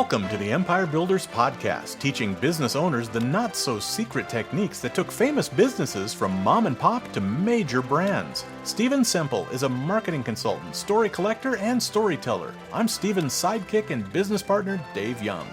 Welcome to the Empire Builders Podcast, teaching business owners the not-so-secret techniques that took famous businesses from mom and pop to major brands. Stephen Semple is a marketing consultant, story collector, and storyteller. I'm Stephen's sidekick and business partner, Dave Young.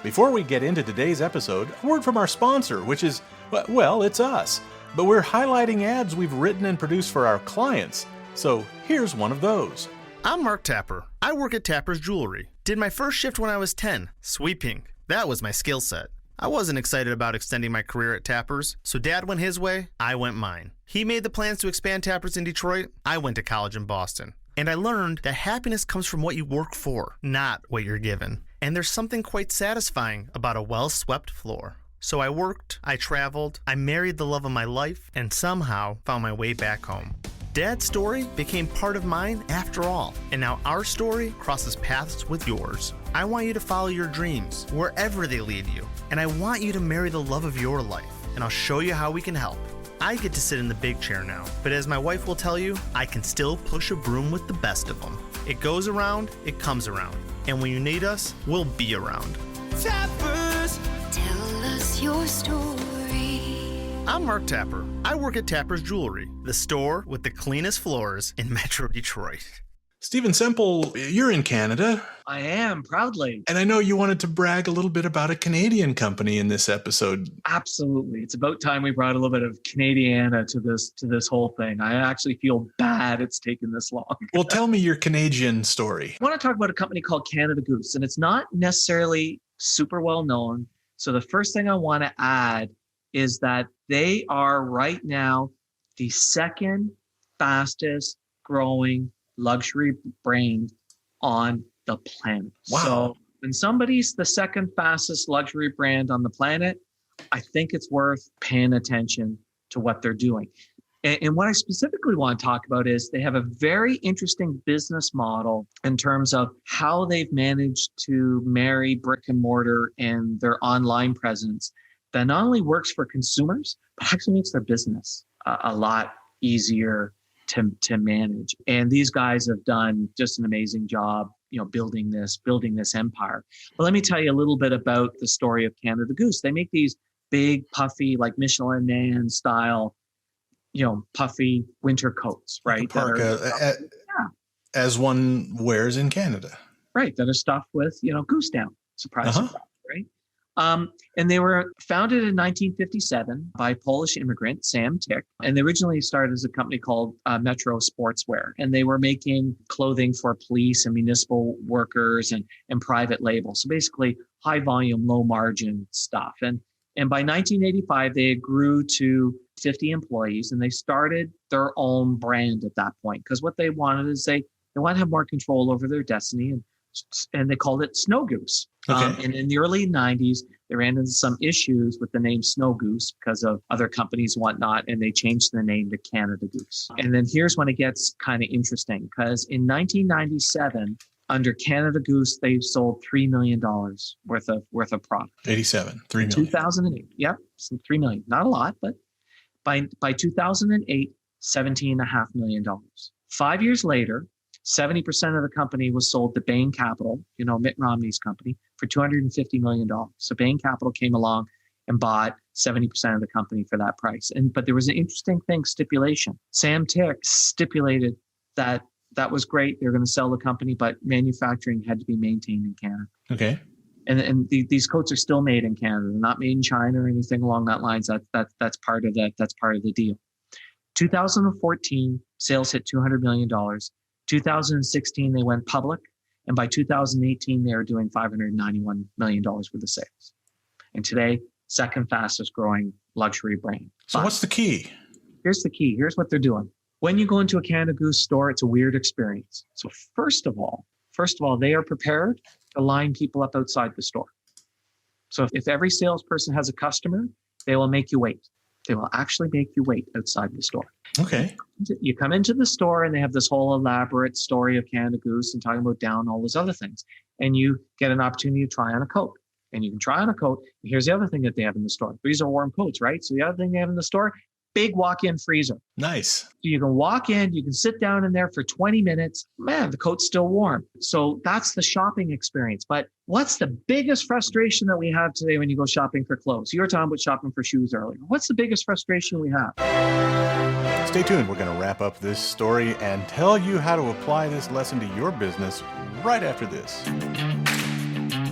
Before we get into today's episode, a word from our sponsor, which is, well, it's us. But we're highlighting ads we've written and produced for our clients. So here's one of those. I'm Mark Tapper. I work at Tapper's Jewelry. Did my first shift when I was 10, sweeping. That was my skill set. I wasn't excited about extending my career at Tapper's, so Dad went his way, I went mine. He made the plans to expand Tapper's in Detroit, I went to college in Boston. And I learned that happiness comes from what you work for, not what you're given. And there's something quite satisfying about a well-swept floor. So I worked, I traveled, I married the love of my life, and somehow found my way back home. Dad's story became part of mine after all, and now our story crosses paths with yours. I want you to follow your dreams, wherever they lead you, and I want you to marry the love of your life, and I'll show you how we can help. I get to sit in the big chair now, but as my wife will tell you, I can still push a broom with the best of them. It goes around, it comes around, and when you need us, we'll be around. Tappers, tell us your story. I'm Mark Tapper. I work at Tapper's Jewelry, the store with the cleanest floors in Metro Detroit. Stephen Semple, you're in Canada. I am, proudly. And I know you wanted to brag a little bit about a Canadian company in this episode. Absolutely. It's about time we brought a little bit of Canadiana to this whole thing. I actually feel bad it's taken this long. Well, tell me your Canadian story. I want to talk about a company called Canada Goose, and it's not necessarily super well known. So the first thing I want to add is that they are right now the second fastest growing luxury brand on the planet. Wow. So when somebody's the second fastest luxury brand on the planet, I think it's worth paying attention to what they're doing. And what I specifically want to talk about is they have a very interesting business model in terms of how they've managed to marry brick and mortar and their online presence that not only works for consumers, but actually makes their business a lot easier to manage. And these guys have done just an amazing job, building this empire. But let me tell you a little bit about the story of Canada Goose. They make these big, puffy, like Michelin Man style, puffy winter coats, right? Like a parka, as one wears in Canada. Right, that are stuffed with, goose down. Surprise, surprise, right? And they were founded in 1957 by a Polish immigrant, Sam Tick. And they originally started as a company called Metro Sportswear. And they were making clothing for police and municipal workers and private labels. So basically high volume, low margin stuff. And by 1985, they grew to 50 employees and they started their own brand at that point. Because what they wanted is they want to have more control over their destiny. And they called it Snow Goose. Okay. And in the early 90s, they ran into some issues with the name Snow Goose because of other companies and whatnot, and they changed the name to Canada Goose. And then here's when it gets kind of interesting, because in 1997, under Canada Goose, they sold $3 million worth of product. 87, $3 million. 2008, yep, $3 million. Not a lot, but by 2008, $17.5 million. 5 years later, 70% of the company was sold to Bain Capital, Mitt Romney's company, for $250 million. So Bain Capital came along and bought 70% of the company for that price. But there was an interesting stipulation. Sam Tick stipulated that was great. They're going to sell the company, but manufacturing had to be maintained in Canada. Okay. And these coats are still made in Canada. They're not made in China or anything along that lines. That's part of the deal. 2014, sales hit $200 million. 2016, they went public. And by 2018, they were doing $591 million worth of sales. And today, second fastest growing luxury brand. So what's the key? Here's the key. Here's what they're doing. When you go into a Canada Goose store, it's a weird experience. So first of all, they are prepared to line people up outside the store. So if every salesperson has a customer, they will make you wait. They will actually make you wait outside the store. Okay. You come into the store and they have this whole elaborate story of Canada Goose and talking about down, all those other things. And you get an opportunity to try on a coat. And you can try on a coat. And here's the other thing that they have in the store. These are warm coats, right? So the other thing they have in the store, big walk-in freezer. Nice. So you can walk in, you can sit down in there for 20 minutes. Man, the coat's still warm. So that's the shopping experience. But what's the biggest frustration that we have today when you go shopping for clothes? You were talking about shopping for shoes earlier. What's the biggest frustration we have? Stay tuned. We're going to wrap up this story and tell you how to apply this lesson to your business right after this.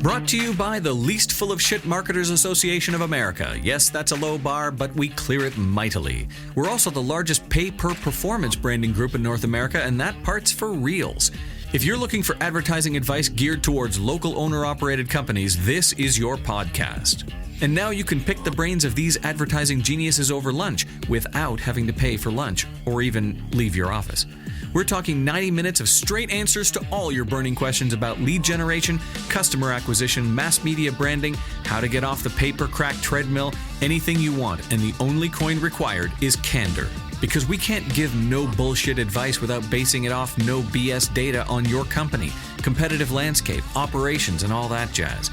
Brought to you by the Least Full of Shit Marketers Association of America. Yes, that's a low bar, but we clear it mightily. We're also the largest pay-per-performance branding group in North America, and that part's for reals. If you're looking for advertising advice geared towards local owner-operated companies, this is your podcast. And now you can pick the brains of these advertising geniuses over lunch without having to pay for lunch or even leave your office. We're talking 90 minutes of straight answers to all your burning questions about lead generation, customer acquisition, mass media branding, how to get off the paper crack treadmill, anything you want. And the only coin required is candor. Because we can't give no bullshit advice without basing it off no BS data on your company, competitive landscape, operations, and all that jazz.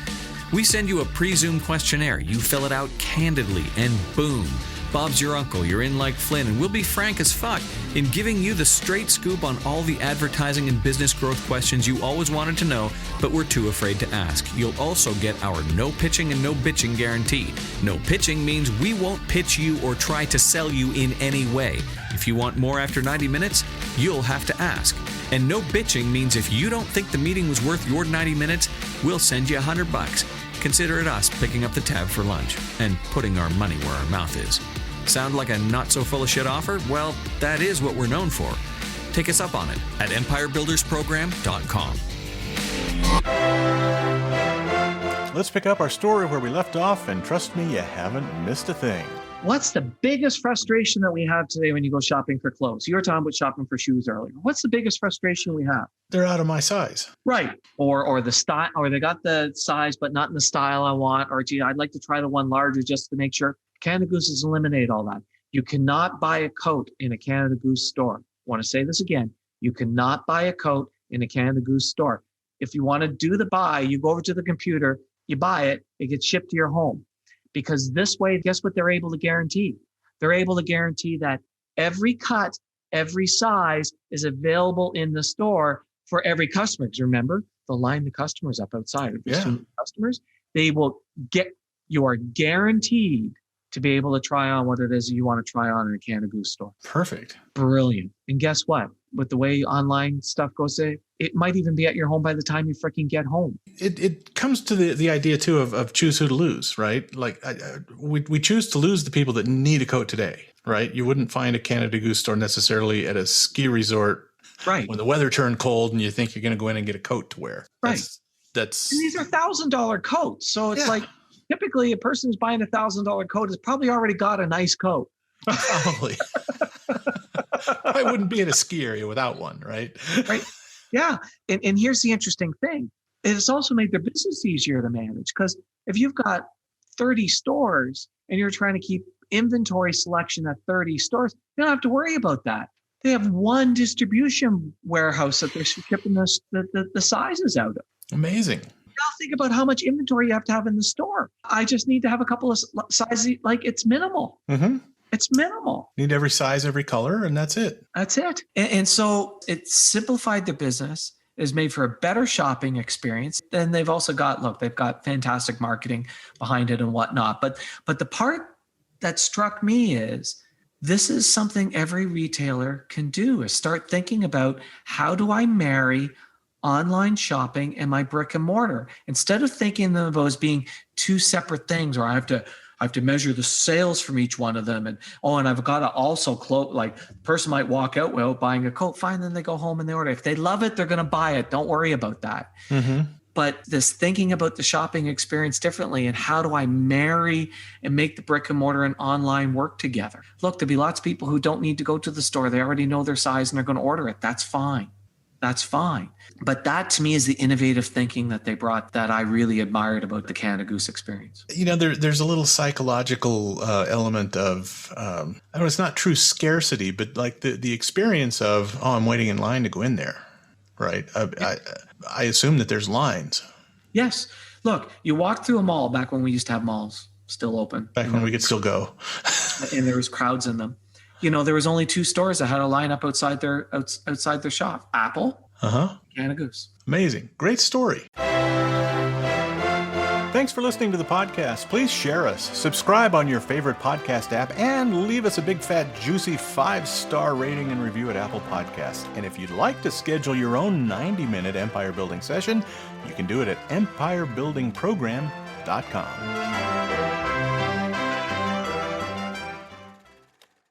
We send you a pre-Zoom questionnaire. You fill it out candidly, and boom. Bob's your uncle, you're in like Flynn, and we'll be frank as fuck in giving you the straight scoop on all the advertising and business growth questions you always wanted to know, but were too afraid to ask. You'll also get our no pitching and no bitching guarantee. No pitching means we won't pitch you or try to sell you in any way. If you want more after 90 minutes, you'll have to ask. And no bitching means if you don't think the meeting was worth your 90 minutes, we'll send you $100. Consider it us picking up the tab for lunch and putting our money where our mouth is. Sound like a not-so-full-of-shit offer? Well, that is what we're known for. Take us up on it at empirebuildersprogram.com. Let's pick up our story where we left off, and trust me, you haven't missed a thing. What's the biggest frustration that we have today when you go shopping for clothes? You were talking about shopping for shoes earlier. What's the biggest frustration we have? They're out of my size. Right. Or the style, or they got the size, but not in the style I want. Or, gee, I'd like to try the one larger just to make sure. Canada Goose has eliminated all that. You cannot buy a coat in a Canada Goose store. I want to say this again. You cannot buy a coat in a Canada Goose store. If you want to do the buy, you go over to the computer, you buy it, it gets shipped to your home. Because this way, guess what they're able to guarantee? They're able to guarantee that every cut, every size is available in the store for every customer. Because remember, they'll line the customers up outside. If there's too many customers, they will you are guaranteed to be able to try on what it is you want to try on in a Canada Goose store. Perfect. Brilliant. And guess what? With the way online stuff goes, it might even be at your home by the time you freaking get home. It comes to the idea, too, of choose who to lose, right? Like we choose to lose the people that need a coat today, right? You wouldn't find a Canada Goose store necessarily at a ski resort when the weather turned cold and you think you're going to go in and get a coat to wear. Right. That's and these are $1,000 coats. So it's like typically a person who's buying $1,000 coat has probably already got a nice coat. Probably. I wouldn't be in a ski area without one, right? Right. Yeah. And here's the interesting thing. It's also made their business easier to manage because if you've got 30 stores and you're trying to keep inventory selection at 30 stores, you don't have to worry about that. They have one distribution warehouse that they're shipping the sizes out of. Amazing. Now think about how much inventory you have to have in the store. I just need to have a couple of sizes. Like it's minimal. Mm-hmm. It's minimal. Need every size, every color, and that's it. That's it. And so it simplified their business. Is made for a better shopping experience. Then they've also got, they've got fantastic marketing behind it and whatnot. But the part that struck me is this is something every retailer can do is start thinking about how do I marry online shopping and my brick and mortar instead of thinking of them as being two separate things, or I have to measure the sales from each one of them. And I've got to also the person might walk out without buying a coat. Fine, then they go home and they order. If they love it, they're going to buy it. Don't worry about that. Mm-hmm. But this thinking about the shopping experience differently and how do I marry and make the brick and mortar and online work together? Look, there'll be lots of people who don't need to go to the store. They already know their size and they're going to order it. That's fine. That's fine. But that to me is the innovative thinking that they brought that I really admired about the Canada Goose experience. You know, there's a little psychological element of, it's not true scarcity, but like the experience of, I'm waiting in line to go in there, right? I assume that there's lines. Yes. Look, you walk through a mall back when we used to have malls still open. Back when we could still go. and there was crowds in them. There was only 2 stores that had a lineup outside their shop: Apple, Canada Goose. Amazing. Great story. Thanks for listening to the podcast. Please share us, subscribe on your favorite podcast app, and leave us a big, fat, juicy 5-star rating and review at Apple Podcasts. And if you'd like to schedule your own 90-minute empire building session, you can do it at empirebuildingprogram.com.